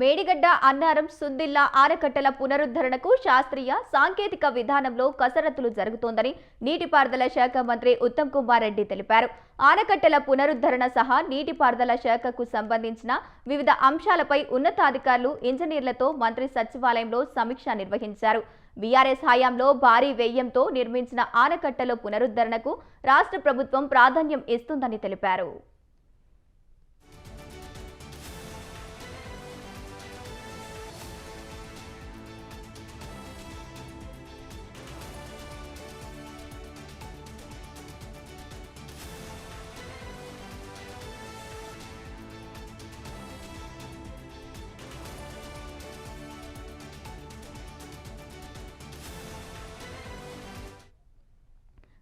మేడిగడ్డ అన్నారం సుందిల్లా ఆనకట్టల పునరుద్ధరణకు శాస్త్రీయ సాంకేతిక విధానంలో కసరత్తులు జరుగుతోందని నీటిపారుదల శాఖ మంత్రి ఉత్తమ్ కుమార్ రెడ్డి తెలిపారు. ఆనకట్టల పునరుద్ధరణ సహా నీటిపారుదల శాఖకు సంబంధించిన వివిధ అంశాలపై ఉన్నతాధికారులు, ఇంజనీర్లతో మంత్రి సచివాలయంలో సమీక్ష నిర్వహించారు. బీఆర్ఎస్ హయాంలో భారీ వ్యయంతో నిర్మించిన ఆనకట్టల పునరుద్ధరణకు రాష్ట్ర ప్రభుత్వం ప్రాధాన్యం ఇస్తుందని తెలిపారు.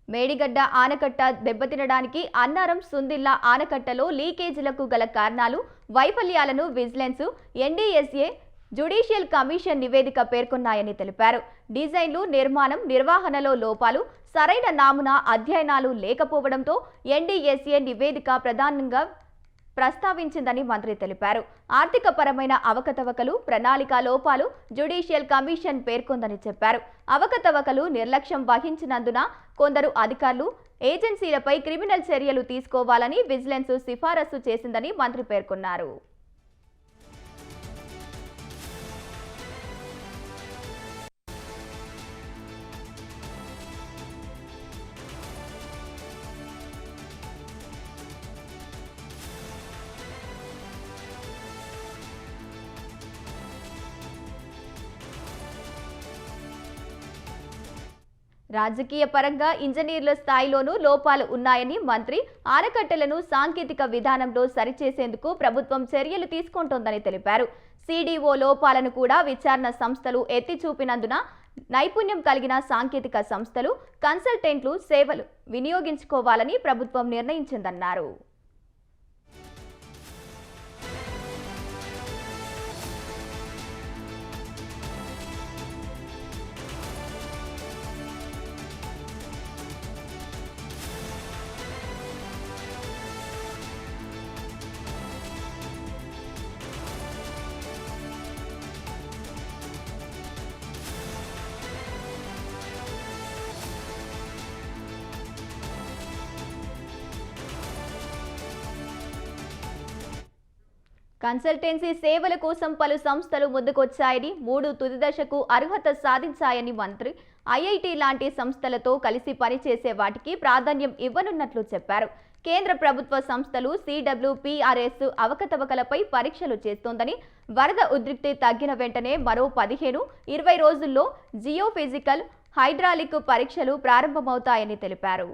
మేడిగడ్డ ఆనకట్ట దెబ్బతినడానికి అన్నారం సుందిల్లా ఆనకట్టలో లీకేజీలకు గల కారణాలు, వైఫల్యాలను విజిలెన్స్, ఎన్డీఎస్ఏ, జ్యుడిషియల్ కమిషన్ నివేదిక పేర్కొన్నాయని తెలిపారు. డిజైన్లు, నిర్మాణం, నిర్వహణలో లోపాలు, సరైన నమూనా అధ్యయనాలు లేకపోవడంతో ఎన్డీఎస్ఏ నివేదిక ప్రధానంగా ప్రస్తావించిందని మంత్రి తెలిపారు. ఆర్థిక పరమైన అవకతవకలు, ప్రణాళిక లోపాలు జ్యుడిషియల్ కమిషన్ పేర్కొందని చెప్పారు. అవకతవకలు నిర్లక్ష్యం వహించినందున కొందరు అధికారులు, ఏజెన్సీలపై క్రిమినల్ చర్యలు తీసుకోవాలని విజిలెన్స్ సిఫారసు చేసిందని మంత్రి పేర్కొన్నారు. రాజకీయ పరంగా ఇంజనీర్ల స్థాయిలోనూ లోపాలు ఉన్నాయని మంత్రి, ఆనకట్టలను సాంకేతిక విధానంలో సరిచేసేందుకు ప్రభుత్వం చర్యలు తీసుకుంటోందని తెలిపారు. సిడిఓ లోపాలను కూడా విచారణ సంస్థలు ఎత్తి చూపినందున నైపుణ్యం కలిగిన సాంకేతిక సంస్థలు, కన్సల్టెంట్లు సేవలు వినియోగించుకోవాలని ప్రభుత్వం నిర్ణయించిందన్నారు. కన్సల్టెన్సీ సేవల కోసం పలు సంస్థలు ముందుకొచ్చాయని, 3 తుది దశకు అర్హత సాధించాయని మంత్రి, ఐఐటి లాంటి సంస్థలతో కలిసి పనిచేసే వాటికి ప్రాధాన్యం ఇవ్వనున్నట్లు చెప్పారు. కేంద్ర ప్రభుత్వ సంస్థలు CWPRS అవకతవకలపై పరీక్షలు చేస్తోందని, వరద ఉధృతి తగ్గిన వెంటనే మరో 15-20 రోజుల్లో జియోఫిజికల్, హైడ్రాలిక్ పరీక్షలు ప్రారంభమవుతాయని తెలిపారు.